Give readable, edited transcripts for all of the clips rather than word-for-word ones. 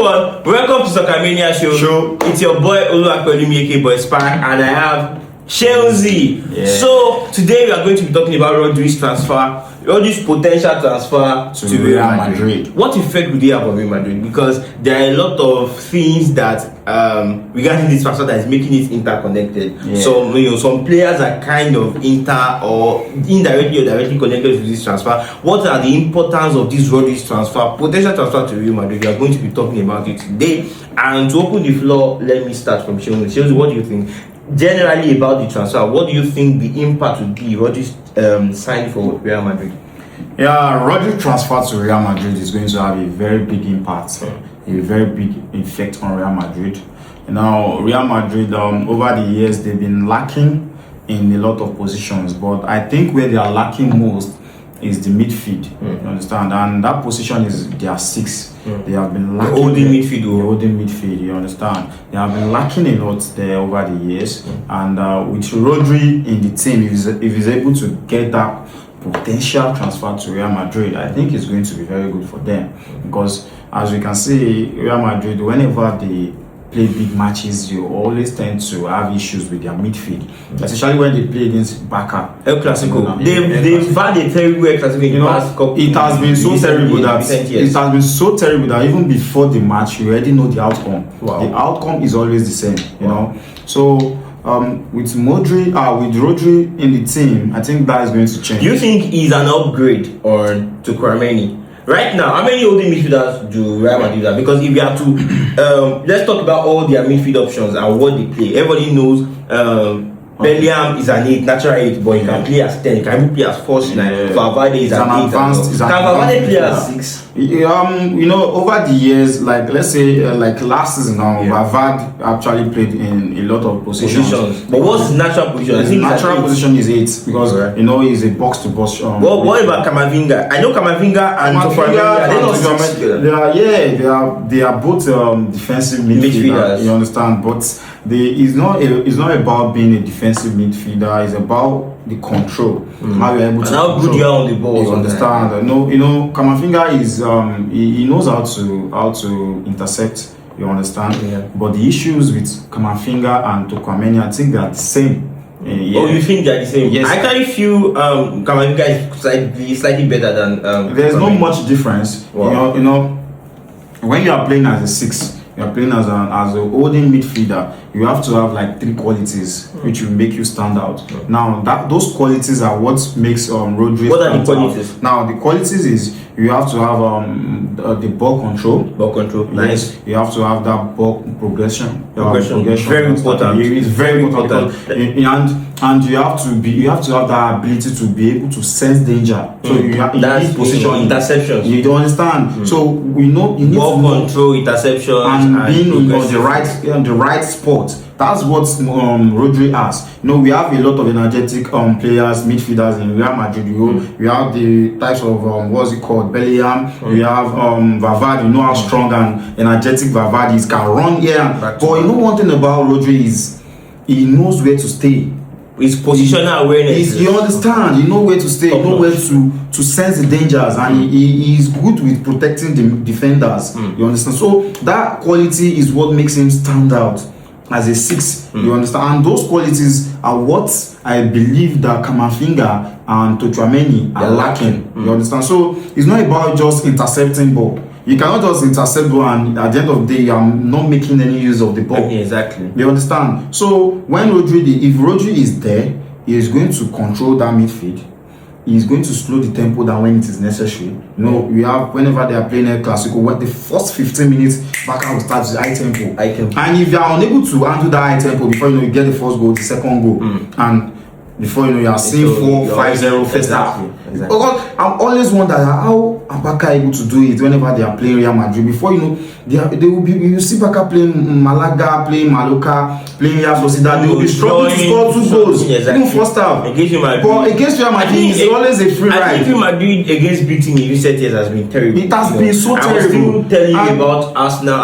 everyone, welcome to Soccer Mania show. It's your boy Oluwapelumi Boy Spark, and I have Chelsea. Yeah. So today we are going to be talking about Rodri's transfer, Rodri's potential transfer to Real Madrid. What effect would he have on Real Madrid? Because there are a lot of things that regarding this transfer that is making it interconnected. Yeah. So some players are kind of or indirectly or directly connected to this transfer. What are the importance of this Rodri's transfer, potential transfer to Real Madrid? We are going to be talking about it today. And to open the floor, let me start from Chelsea. Chelsea, what do you think? Generally about the transfer, what do you think the impact would be? Rodri's signed for Real Madrid? Yeah, Rodri transfer to Real Madrid is going to have a very big impact, a very big effect on Real Madrid. Now, Real Madrid, over the years, they've been lacking in a lot of positions, but I think where they are lacking most is the midfield. You understand? And that position is their 6. They have been lacking. Holding midfield, you understand? They have been lacking a lot there over the years. And with Rodri in the team, if he's able to get that potential transfer to Real Madrid, I think it's going to be very good for them. Because as we can see, Real Madrid, whenever they play big matches, you always tend to have issues with their midfield, especially when they play against Barca. El Clasico. They've had a terrible El Clasico in the past couple. It has been so terrible that even before the match, you already know the outcome. Wow. The outcome is always the same, you know. So with Rodri in the team, I think that is going to change. Do you think he's an upgrade to Camavinga? Right now, how many holding midfielders do Real Madrid have? Because if you have to, let's talk about all their midfield options and what they play. Everybody knows Bellingham is an 8, natural 8, but he can play as 10, he can even play as false 9. Valverde is an 8. Can Valverde play as 6? Over the years, like let's say like last season now, Valverde actually played in a lot of positions. But what's his natural position? His natural position is 8 because he's a box to box. What about Camavinga? I know Camavinga and they are both defensive midfielders. You understand? But it's not about being a defensive midfielder. It's about the control, how you're able to and how good you are on the ball. You understand? Camavinga is he knows how to intercept. You understand? Yeah. But the issues with Camavinga and Tchouaméni, I think they are the same. Oh, you think they're the same? Yes. I kind of feel Camavinga is slightly better than. There's not much difference. Wow. When you are playing as a 6. You're playing as a holding midfielder, you have to have like 3 qualities which will make you stand out. Now those qualities are what makes Rodri. What are the qualities? Now the qualities is you have to have the ball control. Nice. Yes. You have to have that ball progression. Very important. It's very important. And you have to have that ability to be able to sense danger. So you need position interceptions. You don't understand. So we know you need ball control, interception, and being on the right spot. That's what Rodri has. We have a lot of energetic players, midfielders in Real Madrid. We have the types of what's it called, Bellingham. We have Valverde. You know how strong and energetic Valverde is. Can run here. But one thing about Rodri is he knows where to stay. His positional awareness. You understand? You know where to stay. You know where to sense the dangers, and he is good with protecting the defenders. You understand? So that quality is what makes him stand out as a 6. You understand? And those qualities are what I believe that Camavinga and Tchouaméni are lacking. You understand? So it's not about just intercepting ball. You cannot just intercept ball and at the end of the day you are not making any use of the ball. Exactly. You understand? So when if Rodri is there, he is going to control that midfield. He is going to slow the tempo down when it is necessary. We have whenever they are playing El Clasico, when the first 15 minutes Barca will start with high tempo. And if you are unable to handle that high tempo before you get the first goal, the second goal, and before you are seeing 4-5-0 first half. Because I'm always wondering how are Barca able to do it whenever they are playing Real Madrid. Before they will be. You see Barca playing Malaga, playing Mallorca, playing Real Sociedad. They will be struggling to score 2 goals. Even first half. But against Real Madrid, it's always a free ride. I think Real Madrid against beating in recent years has been terrible. It has been so terrible. I was still telling you about Arsenal.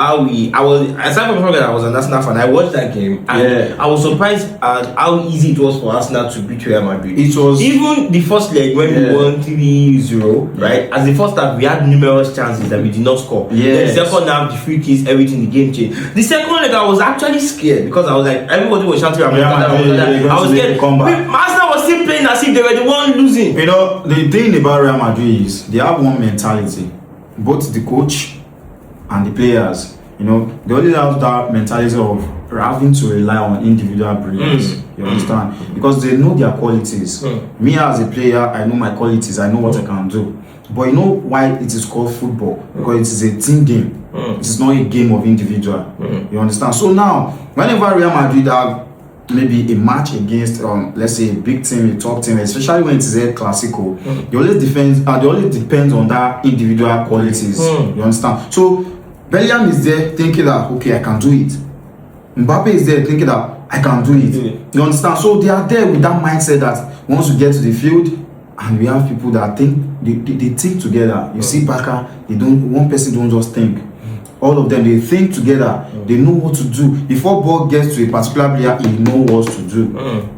Aside from the fact that I was an Arsenal fan, I watched that game and I was surprised at how easy it was for Arsenal to beat Real Madrid. It was even the first leg when we won 3-0, right? As the first half, we had numerous chances that we did not score. Yes. The second half, the free kicks, everything, the game changed. The second leg, I was actually scared because I was like, everybody was shouting at me. I was scared. Arsenal was still playing as if they were the one losing. You know, the thing about Real Madrid is they have one mentality. Both the coach and the players, you know, they only have that mentality of having to rely on individual brilliance. You understand? Because they know their qualities. Me as a player, I know my qualities. I know what I can do. But you know why it is called football? Because it is a team game. It is not a game of individual. You understand? So now, whenever Real Madrid have maybe a match against, let's say a big team, a top team, especially when it is a Clasico, they always depend on that individual qualities. You understand? So Bellingham is there thinking that okay, I can do it. Mbappe is there thinking that I can do it. You understand? So they are there with that mindset that once we get to the field, and we have people that think they think together. You see, Barca, one person don't just think. All of them, they think together. They know what to do. Before ball gets to a particular player, he knows what to do.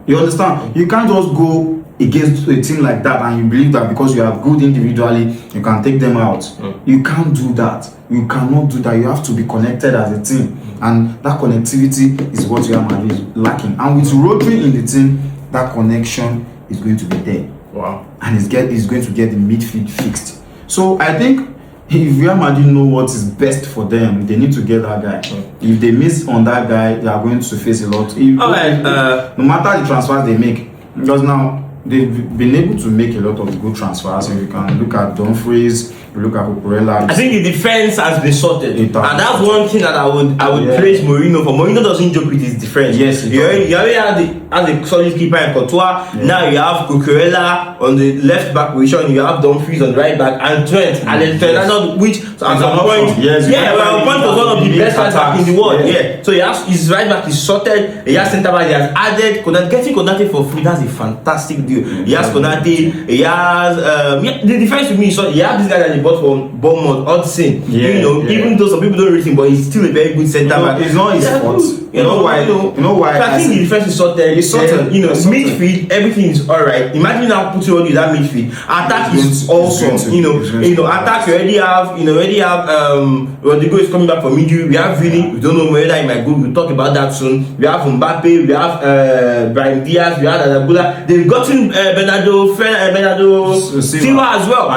You understand? You can't just go against a team like that and you believe that because you are good individually, you can take them out. You can't do that. You cannot do that. You have to be connected as a team. And that connectivity is what Real Madrid is lacking. And with Rodri in the team, that connection is going to be there. Wow. And he's going to get the midfield fixed. So I think if Real Madrid know what is best for them, they need to get that guy. If they miss on that guy, they are going to face a lot. No matter the transfers they make, because now they've been able to make a lot of good transfers. If you can look at Dumfries, you look at Cucurella. I think the defense has been sorted, and that's one thing that I would praise Mourinho for. Mourinho doesn't joke with his defense. Yes, you already have the solid keeper in Courtois. Now you have Cucurella on the left back position. You have Dumfries on the right back, and Trent. And then Trent, which at some point, point was one of the best right back in the world. So he has his right back is sorted. He has centre back. He has added getting Konate for free. That's a fantastic deal. He has Konate. He has the defense to me. So he has this guy that he bought from Bournemouth, Hudson. Even though some people don't rate him, but he's still a very good centre back. It's not his fault. You know why? So I think the defense is sorted. It's sorted. Midfield, everything is alright. Imagine now putting on that midfield. Attack is awesome. Attack you already have. Rodrigo is coming back from injury. We have Vini. We don't know whether he might go. We'll talk about that soon. We have Mbappe. We have Brahim Diaz. We have Adabula. They've gotten Bernardo Silva as well.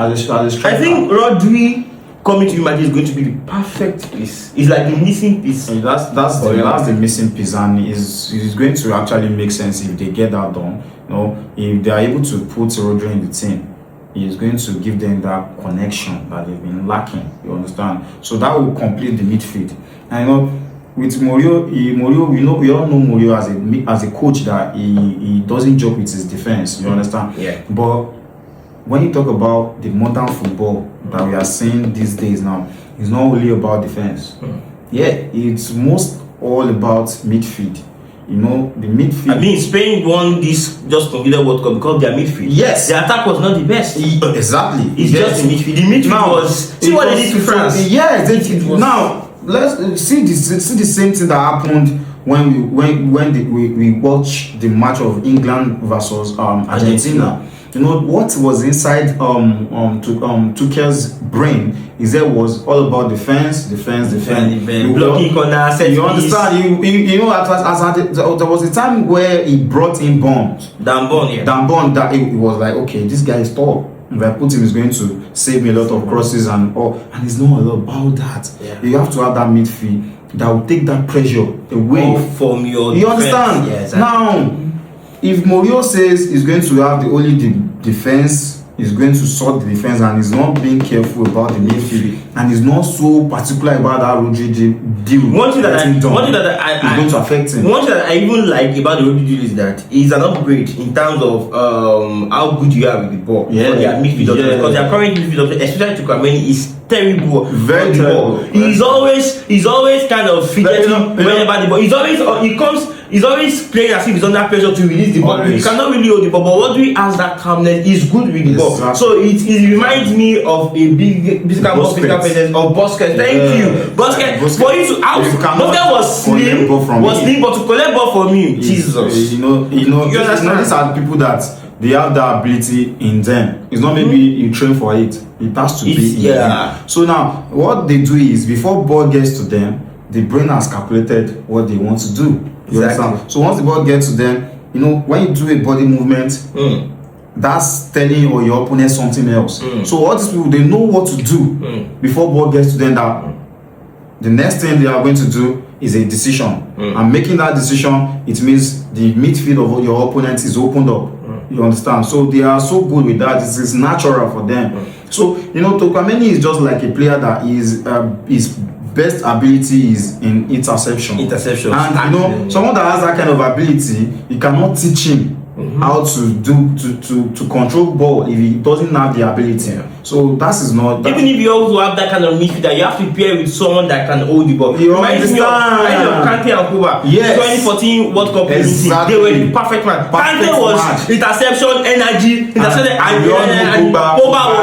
So I think Rodri coming to Real Madrid is going to be the perfect piece. It's like the missing piece. That's the missing piece, and it's going to actually make sense if they get that done. If they are able to put Rodri in the team, it's going to give them that connection that they've been lacking. You understand? So that will complete the midfield. And with Mourinho, we all know Mourinho as a coach that he doesn't joke with his defense. You understand? Yeah. But when you talk about the modern football that we are seeing these days now, it's not only about defense. It's most all about midfield. The midfield. I mean, Spain won this just completed World Cup because their midfield. Yes. The attack was not the best. Exactly. It's just the midfield. The midfield was. See what they did to France. Now let's see the same thing that happened when we watched the match of England versus Argentina. What was inside Tuchel's brain was all about defense. Blocking corner, set you understand? There was a time where he brought in Dan Bond, that it was like, okay, this guy is tall. If I put him, he's going to save me a lot of crosses and it's not all about that. You have to have that midfield that will take that pressure away from your defense. You understand? Yes, exactly. Now, if Mourinho says he's going to have only the defense, he's going to sort the defense, and he's not being careful about the midfield, and he's not so particular about that Rodri deal. One thing that it's going to affect him. One thing that I even like about the Rodri deal is that he's an upgrade in terms of how good you are with the ball. For their midfield, because their current midfield, especially to Camavinga, is terrible. Very terrible. He's always kind of fidgeting whenever the ball. He's always playing as if he's under pressure to release the ball. He cannot really hold the ball, but Rodri has that calmness. He's good with the ball. So it reminds me of a big physical presence of Busquets. Thank you, Busquets. For you to out, Busquets was slim, but to collect ball from him, Jesus. These are people that they have that ability in them. It's not maybe you train for it. It has to be in them. So now, what they do is, before ball gets to them, the brain has calculated what they want to do. You understand? So once the ball gets to them, you know, when you do a body movement, that's telling your opponent something else. So all these people, they know what to do before ball gets to them. That the next thing they are going to do is a decision. And making that decision, it means the midfield of your opponent is opened up. You understand? So they are so good with that. This is natural for them. So, you know, Tchouaméni is just like a player that is his best ability is in interception. And you know, someone that has that kind of ability, you cannot teach him how to do to control ball if he doesn't have the ability. So that is not that. Even if you also have that kind of midfielder, you have to pair with someone that can hold the ball. You understand? Kante and Kuba. Yes. 2014 World Cup. Exactly. They were the perfect man. Kante was interception, energy, interception, and Kuba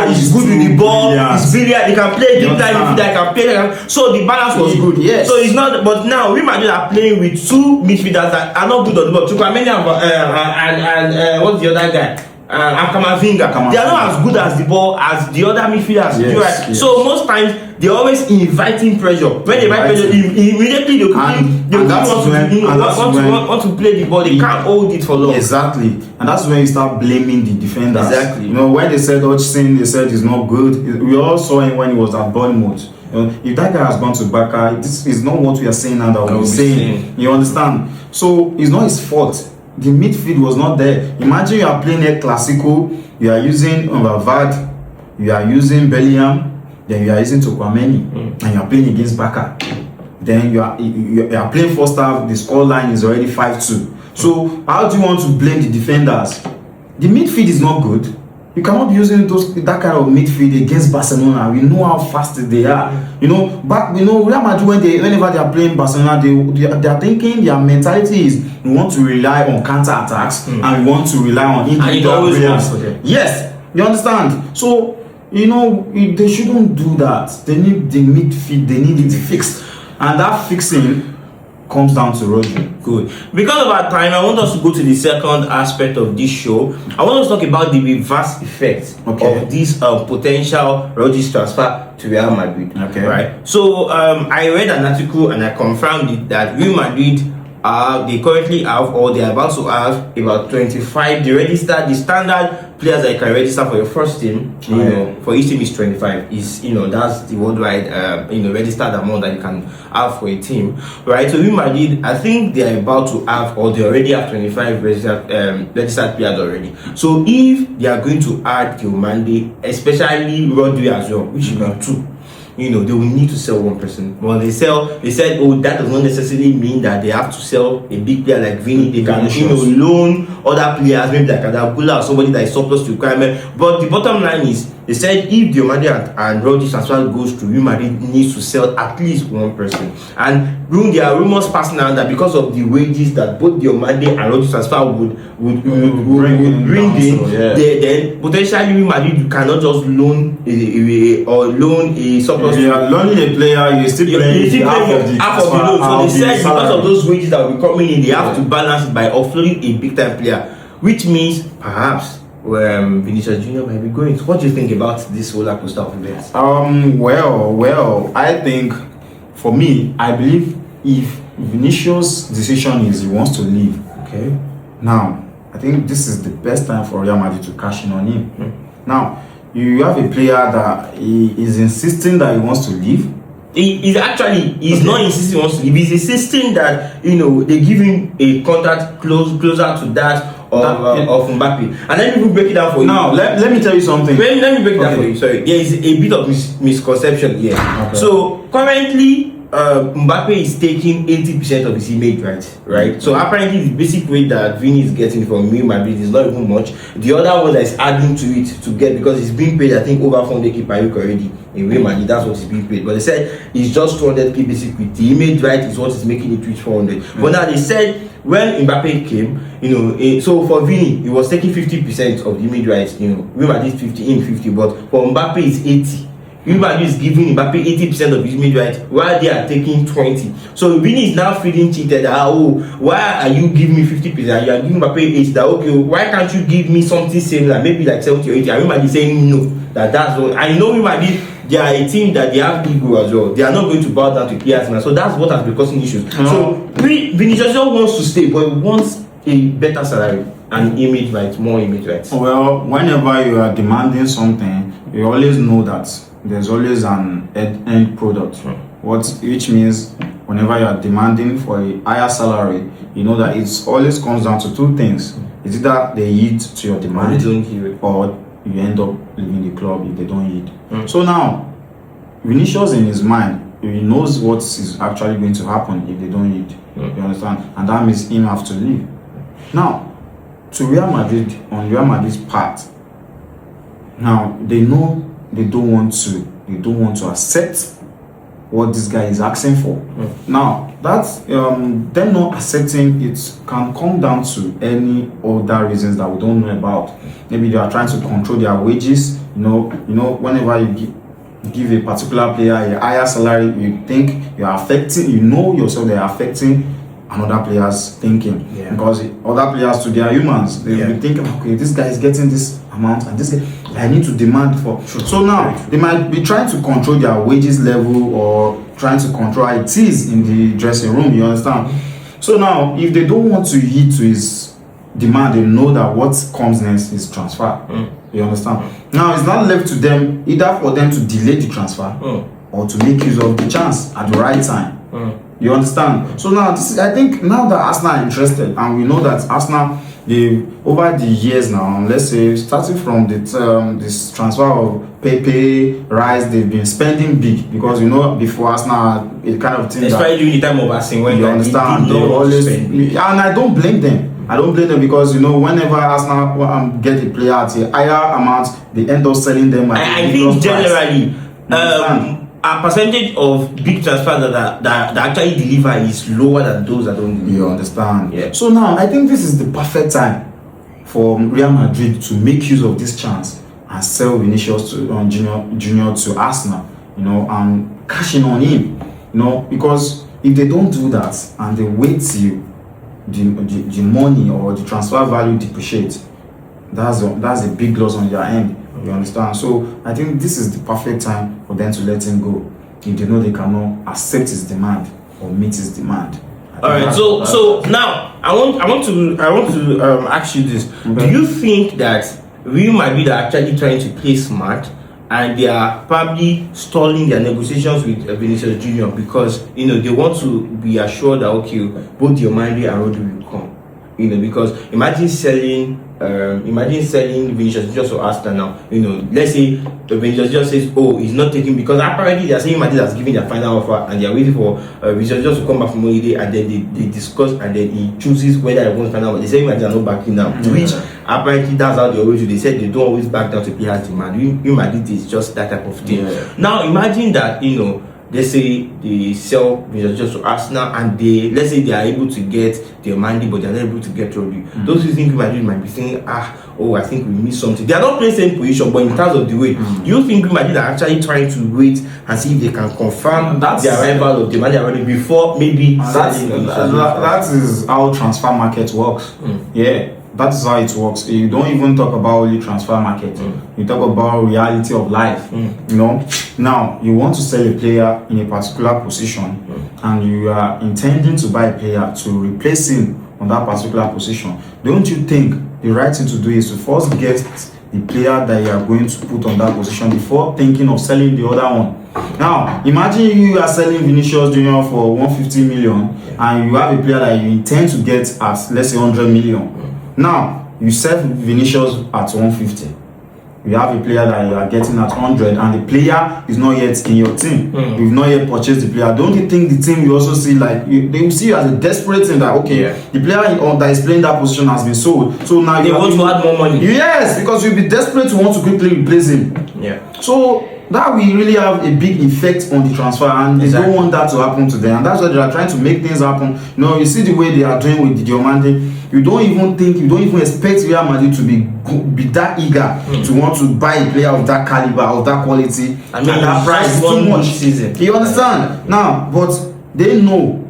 was good with the ball. He's brilliant. He can play deep line midfielder. He can play. So the balance was good. Yes. So it's not. But now Real Madrid are playing with two midfielders that are not good on the ball. Tchouaméni and what's the other guy? And Camavinga. They are not as good as the ball as the other midfielders. Yes. So most times they're always inviting pressure. When they invite pressure, immediately they want to play the ball. They can't hold it for long. Exactly, and that's when you start blaming the defenders. Exactly. You know, when they said Hodgson, they said he's not good. We all saw him when he was at Bournemouth. You know, if that guy has gone to Barca, this is not what we are saying now. That we're saying. You understand? So it's not his fault. The midfield was not there. Imagine you are playing a Clasico, you are using Valverde, you are using Bellingham, then you are using Tchouaméni, and you are playing against Barca. Then you are playing first half, the score line is already 5-2. So how do you want to blame the defenders? The midfield is not good. You cannot be using that kind of midfield against Barcelona. We know how fast they are. You know, Real Madrid, whenever they are playing Barcelona, they are thinking, their mentality is we want to rely on counter attacks and we want to rely on individual players. Yes, you understand. So you know they shouldn't do that. They need the midfield. They need it fixed, and that fixing comes down to Rodri. Good. Because of our time, I want us to go to the second aspect of this show. I want us to talk about the reverse effect of this potential Rodri transfer to Real Madrid. Right. So I read an article and I confirmed it that Real Madrid they currently have, or they are about to have, about 25. They registered the standard players that you can register for your first team. You know, for each team is 25. Is that's the worldwide registered amount that you can have for a team, right? So Real Madrid, I think they are about to have, or they already have 25 registered players already. So if they are going to add Diomande, especially Rodri as well, which is about 2. They will need to sell one person. When they said, that does not necessarily mean that they have to sell a big player like Vini. They can, loan other players, maybe like Adagula or somebody that is surplus to requirement. But the bottom line is, they said if Diomande and Rodri transfer goes to Real Madrid, needs to sell at least one person. And there are rumors passing around that because of the wages that both Diomande and Rodri transfer would bring in, then potentially Real Madrid cannot just loan a surplus. If you are loaning a player, you're still paying half of the loan. So they said because of those wages that will be coming in, they have to balance it by offloading a big time player, which means perhaps Vinicius Junior might be going. What do you think about this roller coaster of events? Well, I think for me, I believe if Vinicius' decision is he wants to leave, now I think this is the best time for Real Madrid to cash in on him. Now you have a player that he is insisting that he wants to leave. He's not insisting he wants to leave. He's insisting that they give him a contract closer to that of Mbappe. And let me break it down for you. Now, let me tell you something. Let me break it down for you. Sorry, there is a bit of misconception here. So currently, Mbappe is taking 80% of his image right? So apparently the basic rate that Vini is getting from Real Madrid is not even much. The other one that is adding to it to get, because he's being paid I think over 400k per week already in Real Madrid, that's what he's being paid. But they said it's just 200k basic with the image is what is making it reach 400. But now they said when Mbappe came, so for Vini he was taking 50% of the image rights, Real Madrid 50 in 50, but for Mbappe it's 80. Real Madrid is giving Mbappe 80% of his mid right, while they are taking 20. So Vini is now feeling cheated. Why are you giving me 50%? You are giving Mbappe 80. That okay? Why can't you give me something similar, maybe like 70 or 80? And Real Madrid saying no. That's what I know. Real Madrid, they are a team that they have ego as well. They are not going to bow down to players now. So that's what has been causing issues. So Vinicius just wants to stay, but he wants a better salary and image rights, more image rights. Well, whenever you are demanding something, you always know that there's always an end product. Which means whenever you are demanding for a higher salary, you know that it always comes down to two things. It's either they yield to your demand, or you end up leaving the club if they don't yield. So now, Vinicius in his mind, he knows what is actually going to happen if they don't yield. You understand? And that means him have to leave. Now, to Real Madrid, on Real Madrid's part, now they know they don't want to accept what this guy is asking for. Now, that's them not accepting it can come down to any other reasons that we don't know about. Maybe they are trying to control their wages. You know, whenever you give a particular player a higher salary, you think you are affecting. You know yourself they are affecting another player's thinking, because other players too, they are humans. They will be thinking, okay, this guy is getting this amount, and this guy I need to demand for. So now they might be trying to control their wages level or trying to control how it is in the dressing room. You understand? So now, if they don't want to heed to his demand, they know that what comes next is transfer. You understand? Now it's not left to them either for them to delay the transfer or to make use of the chance at the right time. You understand? So now, I think now that Arsenal are interested, and we know that Arsenal, over the years now, let's say starting from this transfer of Pepe, Rice, they've been spending big, because before Arsenal, it kind of thing. Especially during the time of Arsene Wenger, you understand? They always, and I don't blame them. Because whenever Arsenal get a player at a higher amount, they end up selling them at I think generally, our percentage of big transfers that actually deliver is lower than those that don't deliver. You understand? Yeah. So now I think this is the perfect time for Real Madrid to make use of this chance and sell Vinicius to Junior to Arsenal, and cash in on him, because if they don't do that and they wait till the money or the transfer value depreciates, that's a big loss on their end. You understand? So I think this is the perfect time for them to let him go if they know they cannot accept his demand or meet his demand. All right. So now I want to ask you this. Do you think that Real Madrid are actually trying to play smart, and they are probably stalling their negotiations with Vinicius Junior because they want to be assured that both Diomande and Rodri will come? Because imagine selling Vinicius just to Arsenal now. Let's say Vinicius just says, he's not taking, because apparently they are saying Madrid has given their final offer and they are waiting for Vinicius just to come back from holiday, and then they discuss, and then he chooses whether he wants final offer. They say Madrid are not backing down, which apparently that's how they always do. They said they don't always back down to players' demand. Real Madrid is just that type of thing. Now imagine that let's say they sell Vinicius to Arsenal, and let's say they are able to get Diomande, but they are not able to get Rodri. Those who think Madrid might be saying, I think we missed something. They are not playing same position, but in terms of the way, you think Madrid are actually trying to wait and see if they can confirm the arrival of Diomande already before maybe selling. That is how transfer market works. That is how it works. You don't even talk about only transfer market. You talk about reality of life. Now you want to sell a player in a particular position, and you are intending to buy a player to replace him on that particular position. Don't you think the right thing to do is to first get the player that you are going to put on that position before thinking of selling the other one? Now imagine you are selling Vinicius Junior for 150 million, and you have a player that you intend to get at, let's say, 100 million. Now you sell Vinicius at 150. You have a player that you are getting at 100, and the player is not yet in your team. You've not yet purchased the player. Don't you think the team will also see they will see you as a desperate thing that the player that is playing that position has been sold. So now they want to add more money. Yes, because you'll be desperate to want to quickly replace him. So that will really have a big effect on the transfer, and they don't want that to happen to them, and that's why they are trying to make things happen. You know, you see the way they are doing with Diomande. You don't even expect Real Madrid to be that eager to want to buy a player of that caliber, of that quality, and that price is too much. Season. You understand? Now, but they know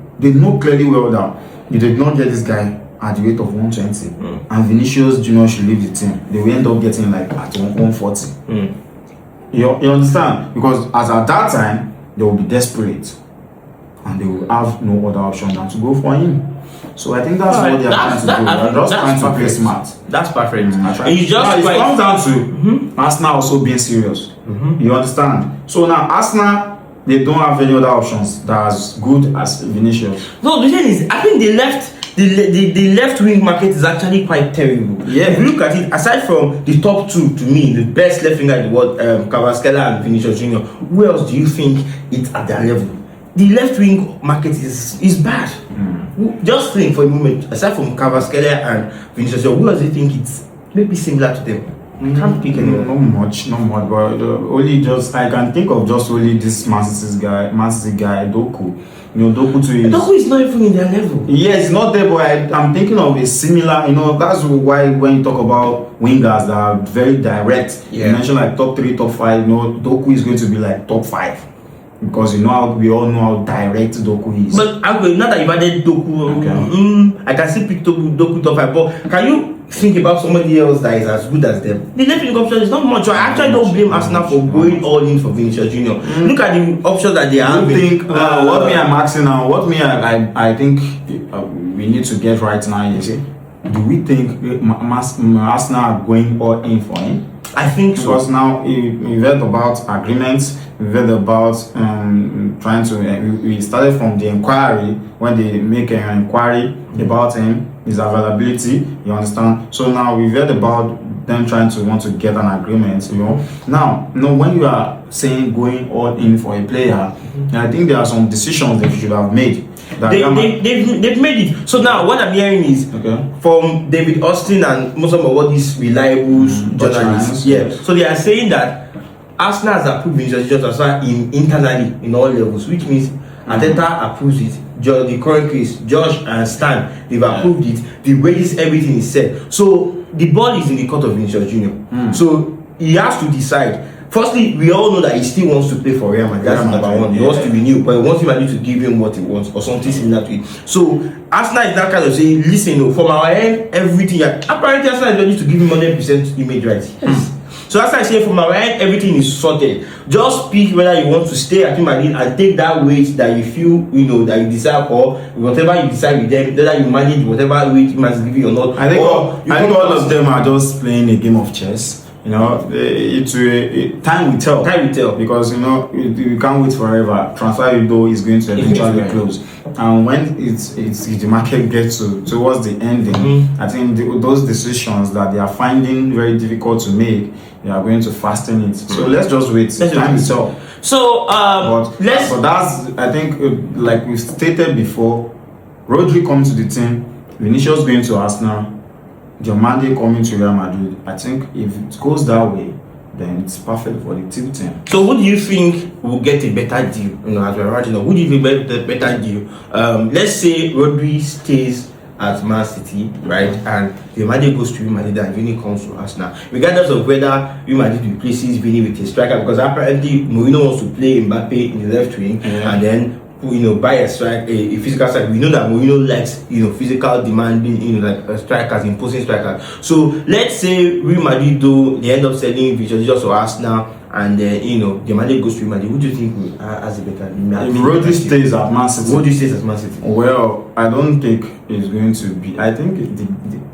clearly well that you did not get this guy at the rate of 120, and Vinicius Junior should leave the team. They will end up getting like at 140. You understand? Because as at that time they will be desperate, and they will have no other option than to go for him. So I think that's what they are trying to do. They're just trying to play smart. That's perfect. It comes down to Arsenal also being serious. You understand? So now Arsenal, they don't have any other options that are as good as Vinicius. No, the thing is, I think the left wing market is actually quite terrible. Yeah. If you look at it, aside from the top two, to me, the best left winger in the world, Camavinga and Vinicius Junior, who else do you think it's at their level? The left wing market is bad. Just think for a moment, aside from Camavinga and Vinicius, who else do you think it's maybe similar to them? I can't pick anyone. Not much, but only just I can think of just only this Man City guy, Doku. You know, Doku is not even in their level. Yes, it's not there, but I'm thinking of a similar. You know, that's why when you talk about wingers that are very direct, you mention like top 3, top 5. You know, Doku is going to be like top 5. Because we all know how direct Doku is. But now that you've added Doku, I can still pick Doku top 5. But can you think about somebody else that is as good as them? The left wing option is not much. I actually don't blame Arsenal for going all in for Vinicius Junior. Look at the options that they are having. What me I'm asking now, I think we need to get right now is, do we think Arsenal are going all in for him? I think so. Because now we've heard about agreements, we've heard about trying to. We started from the inquiry when they make an inquiry about him, his availability. You understand? So now we've heard about them trying to want to get an agreement. You know. Now, when you are saying going all in for a player, I think there are some decisions that you should have made. They've made it. So now what I'm hearing is from David Austin and most of all these reliable journalists. So they are saying that Arsenal has approved Vinicius Junior internally in all levels, which means Ateta approves it. The current case, Josh and Stan, they've approved it. The wages, everything is set. So the ball is in the court of Vinicius Junior. So he has to decide. Firstly, we all know that he still wants to play for Real Madrid. That's number one. He wants to renew, but he wants Real Madrid to give him what he wants or something similar to it. So Arsenal is that kind of saying, listen, from our end, everything. Apparently, Arsenal is ready to give him 100% image rights. Yes. So Arsenal is saying, from our end, everything is sorted. Just pick whether you want to stay at Real Madrid and take that weight that you feel, that you deserve, or whatever you decide with them, whether you manage whatever weight you must give you or not. I think all of them are just playing a game of chess. Time will tell. Time will tell. Because you can't wait forever. Transfer window is going to eventually close, and when the market gets towards the ending, I think those decisions that they are finding very difficult to make, they are going to fasten it. So let's just wait. Time will tell. So but that's, I think, like we stated before, Rodri comes to the team, Vinicius going to Arsenal, Diomande coming to Real Madrid. I think if it goes that way, then it's perfect for the team. So who do you think will get a better deal? As we're writing, who do you think will get a better deal? Let's say Rodri stays at Man City, right? And Diomande goes to Real Madrid and Vini comes to Arsenal. Regardless of whether Real Madrid replaces Vini with a striker, because apparently Mourinho wants to play Mbappe in the left wing, and then buy a physical striker. We know that Mourinho likes physical demanding strikers, imposing strikers. So let's say Real Madrid they end up selling Vinicius to Arsenal, and Diomande goes to Real Madrid. Who do you think has a better? If Rodri stays at Man City. Rodri stays at Man City. Well, I don't think it's going to be. I think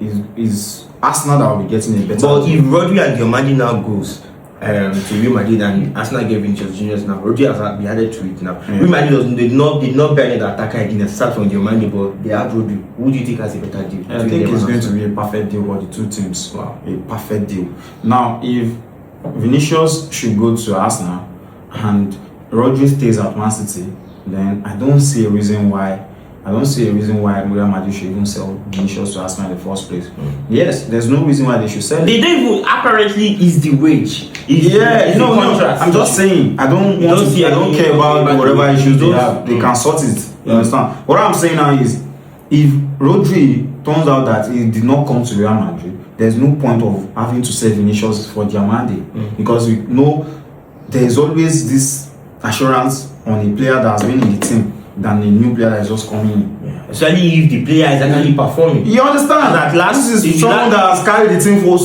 it's Arsenal that will be getting a better. But if Rodri and Diomande now goes to Real Madrid and Arsenal gave Vinicius Junior now, Rodri has been added to it now. Real Madrid did not buy the attacker again aside from Diomande, but they have Rodri. Who do you think has a better deal? I think it's going to be a perfect deal for the two teams. Wow, a perfect deal. Now, if Vinicius should go to Arsenal and Rodri stays at Man City, then I don't see a reason why I don't see a reason why Real Madrid should even sell Vinicius to Arsenal in the first place. Yes, there's no reason why they should sell. They don't even apparently is the wage. No, I'm just saying I don't care about whatever issues they have. They can sort it. You understand? What I'm saying now is, if Rodri turns out that he did not come to Real Madrid, there's no point of having to sell Vinicius for Diamande because we know there's always this assurance on a player that has been in the team than a new player that is just coming in. Especially if the player is actually performing. You understand that this is someone that has carried the team for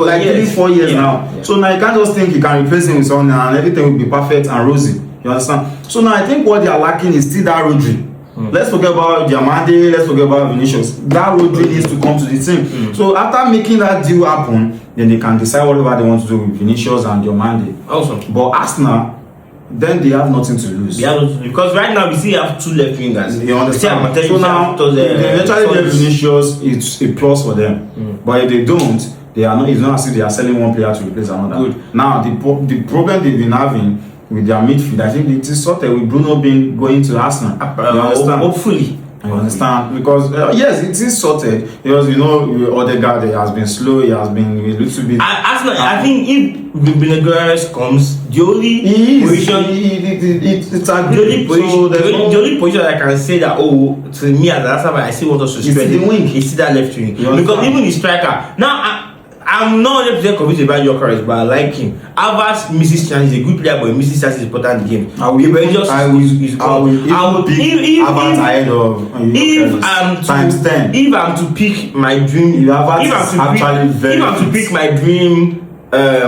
like 3-4 years now. So now you can't just think you can replace him with someone and everything will be perfect and rosy. You understand? So now I think what they are lacking is still that Rodri. Let's forget about Diamande, let's forget about Vinicius. That Rodri needs to come to the team. So after making that deal happen, then they can decide whatever they want to do with Vinicius and Diamande. Awesome. But Arsenal, then they have nothing to lose. Because right now we still have 2 left wingers. You understand? So now, if they eventually get Vinicius, it's a plus for them. But if they don't, they are not. It's not as if they are selling one player to replace another. Good. Now the problem they've been having with their midfield, I think it is sorted with Bruno being going to Arsenal. You understand? Hopefully. You understand? Because yes, it is sorted. Because Odegaard has been slow. He has been a little bit. Arsenal, I think if Vinicius comes, the only position I can say that to me as an Arsenal, I still want us to spread the wing. It's that left wing because even the striker now. I'm not 100% convinced about your courage, but I like him. Havertz misses chances. He's a good player, but he misses chances is important in the game. I will Havertz ahead of times 10. If I'm to pick my dream,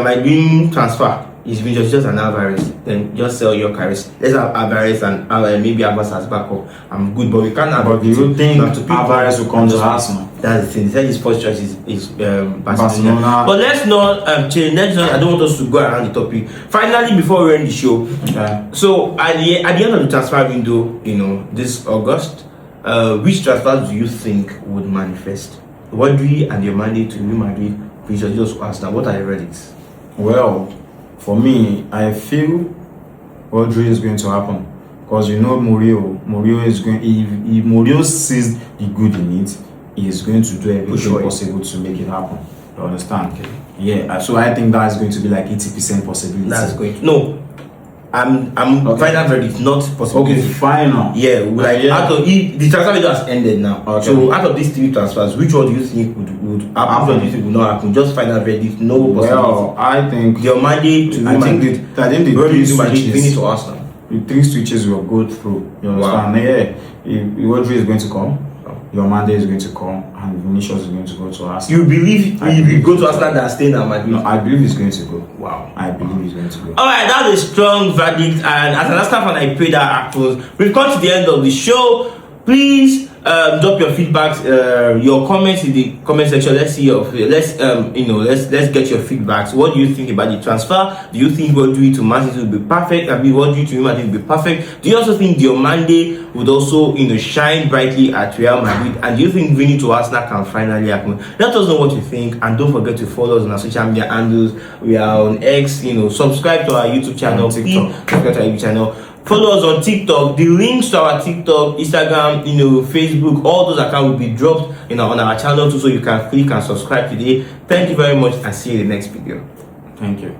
my dream transfer is just an Alvarez. Then just sell your carries. Let's have Alvarez and maybe Havertz as backup. I'm good, but we can't have. But do you think Alvarez will come to Arsenal? That's the thing. They said his first choice is Barcelona. But let's not change. I don't want us to go around the topic. Finally, before we end the show, so at the end of the transfer window, this August, which transfers do you think would manifest? Rodri and your mandate to Real Madrid, Vinicius to Arsenal. What are your verdicts? Well, for me, I feel Rodri is going to happen because Mourinho is going. If Mourinho sees the good in it, he is going to do everything possible to make it happen. You understand? Okay. Yeah. So I think that is going to be like 80% possibility. That's going to I'm final verdict, not possibility. Okay, final. Yeah, out of the transfer window has ended now. Okay. So out of these 3 transfers, which one do you think would happen? Which one do you think would not happen? Just final verdict, no possibility. Well, I think your mandate to I think the 3 switches to Arsenal. The 3 switches will go through. You understand? Wow. Yeah. If Rodri is going to come, your mandate is going to come, and Vinicius is going to go to Arsenal. You believe he will go to Arsenal than stay in Madrid? No, I believe he's going to go. Wow. I believe he's going to go. Alright, that's a strong verdict, and as an Arsenal fan, I pray that happens. We've come to the end of the show. Please drop your feedback, your comments in the comment section. Let's see let's get your feedbacks. What do you think about the transfer? Do you think Rodri to Man City will be perfect? I mean, Rodri to Real Madrid will be perfect? Do you also think Diamande would also shine brightly at Real Madrid? And do you think Vini to Arsenal can finally happen? Let us know what you think, and don't forget to follow us on our social media handles. We are on X. Subscribe to our YouTube channel. Subscribe to our YouTube channel. Follow us on TikTok. The links to our TikTok, Instagram, Facebook, all those accounts will be dropped on our channel too, so you can click and subscribe today. Thank you very much, and see you in the next video. Thank you.